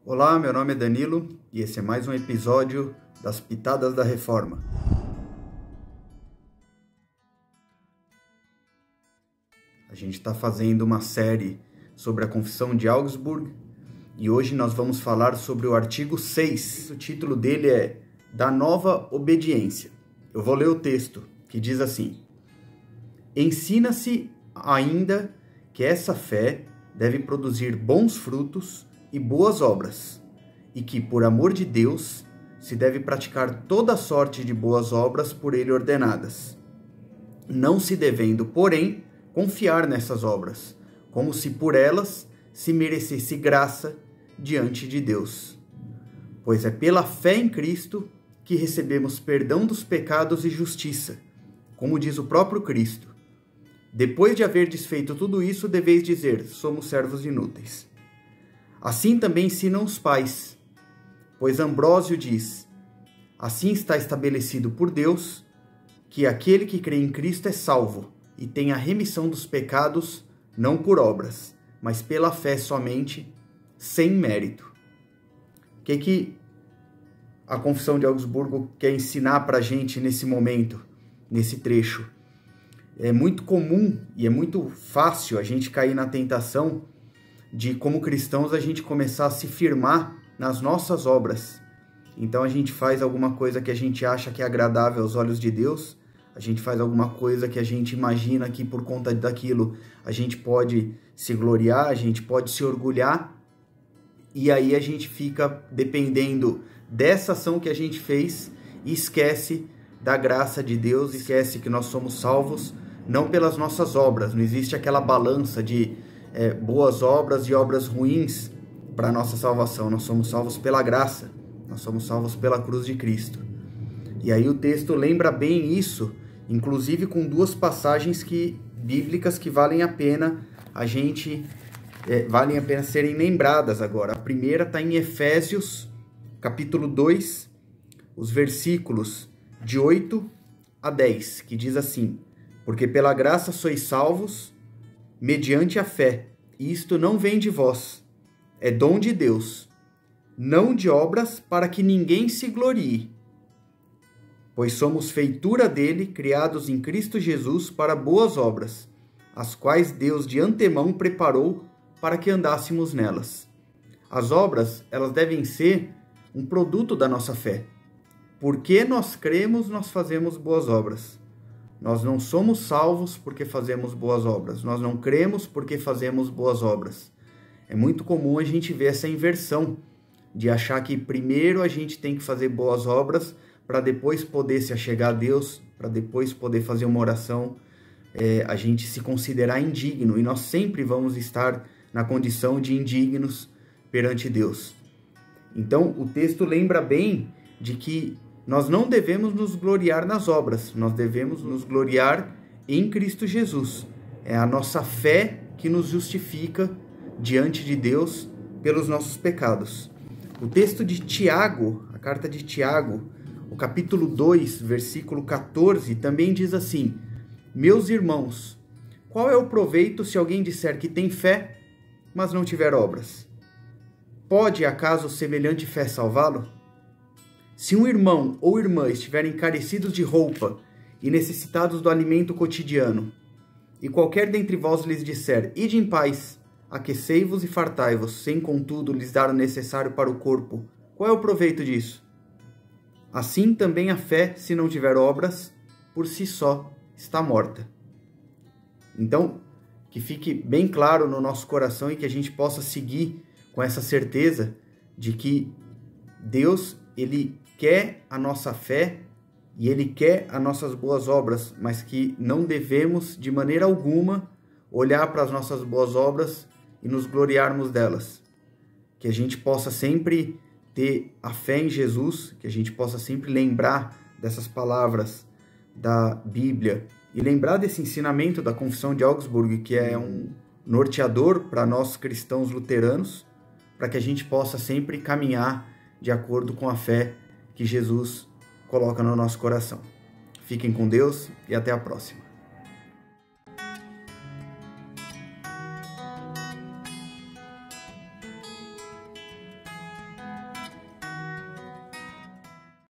Olá, meu nome é Danilo e esse é mais um episódio das Pitadas da Reforma. A gente está fazendo uma série sobre a Confissão de Augsburg e hoje nós vamos falar sobre o artigo 6. O título dele é Da Nova Obediência. Eu vou ler o texto, que diz assim: Ensina-se ainda que essa fé deve produzir bons frutos e boas obras, e que, por amor de Deus, se deve praticar toda sorte de boas obras por ele ordenadas, não se devendo, porém, confiar nessas obras, como se por elas se merecesse graça diante de Deus. Pois é pela fé em Cristo que recebemos perdão dos pecados e justiça, como diz o próprio Cristo. Depois de haver desfeito tudo isso, deveis dizer: somos servos inúteis. Assim também ensinam os pais, pois Ambrósio diz: assim está estabelecido por Deus, que aquele que crê em Cristo é salvo, e tem a remissão dos pecados, não por obras, mas pela fé somente, sem mérito. O que a Confissão de Augsburgo quer ensinar para a gente nesse momento, nesse trecho? É muito comum e é muito fácil a gente cair na tentação de, como cristãos, a gente começar a se firmar nas nossas obras. Então a gente faz alguma coisa que a gente acha que é agradável aos olhos de Deus, a gente faz alguma coisa que a gente imagina que por conta daquilo a gente pode se gloriar, a gente pode se orgulhar, e aí a gente fica dependendo dessa ação que a gente fez e esquece da graça de Deus, esquece que nós somos salvos não pelas nossas obras. Não existe aquela balança de boas obras e obras ruins para a nossa salvação. Nós somos salvos pela graça, nós somos salvos pela cruz de Cristo. E aí o texto lembra bem isso, inclusive com duas passagens bíblicas que valem a pena serem lembradas agora. A primeira está em Efésios, capítulo 2, os versículos de 8 a 10, que diz assim: porque pela graça sois salvos, mediante a fé, e isto não vem de vós, é dom de Deus, não de obras, para que ninguém se glorie. Pois somos feitura dele, criados em Cristo Jesus para boas obras, as quais Deus de antemão preparou para que andássemos nelas. As obras, elas devem ser um produto da nossa fé. Porque nós cremos, nós fazemos boas obras. Nós não somos salvos porque fazemos boas obras. Nós não cremos porque fazemos boas obras. É muito comum a gente ver essa inversão de achar que primeiro a gente tem que fazer boas obras para depois poder se achegar a Deus, para depois poder fazer uma oração, a gente se considerar indigno. E nós sempre vamos estar na condição de indignos perante Deus. Então, o texto lembra bem de que nós não devemos nos gloriar nas obras, nós devemos nos gloriar em Cristo Jesus. É a nossa fé que nos justifica diante de Deus pelos nossos pecados. O texto de Tiago, a carta de Tiago, o capítulo 2, versículo 14, também diz assim: meus irmãos, qual é o proveito se alguém disser que tem fé, mas não tiver obras? Pode, acaso, semelhante fé salvá-lo? Se um irmão ou irmã estiverem carecidos de roupa e necessitados do alimento cotidiano, e qualquer dentre vós lhes disser: ide em paz, aquecei-vos e fartai-vos, sem contudo lhes dar o necessário para o corpo, qual é o proveito disso? Assim também a fé, se não tiver obras, por si só está morta. Então, que fique bem claro no nosso coração e que a gente possa seguir com essa certeza de que Deus, Ele quer a nossa fé e Ele quer as nossas boas obras, mas que não devemos, de maneira alguma, olhar para as nossas boas obras e nos gloriarmos delas. Que a gente possa sempre ter a fé em Jesus, que a gente possa sempre lembrar dessas palavras da Bíblia e lembrar desse ensinamento da Confissão de Augsburg, que é um norteador para nós cristãos luteranos, para que a gente possa sempre caminhar de acordo com a fé que Jesus coloca no nosso coração. Fiquem com Deus e até a próxima.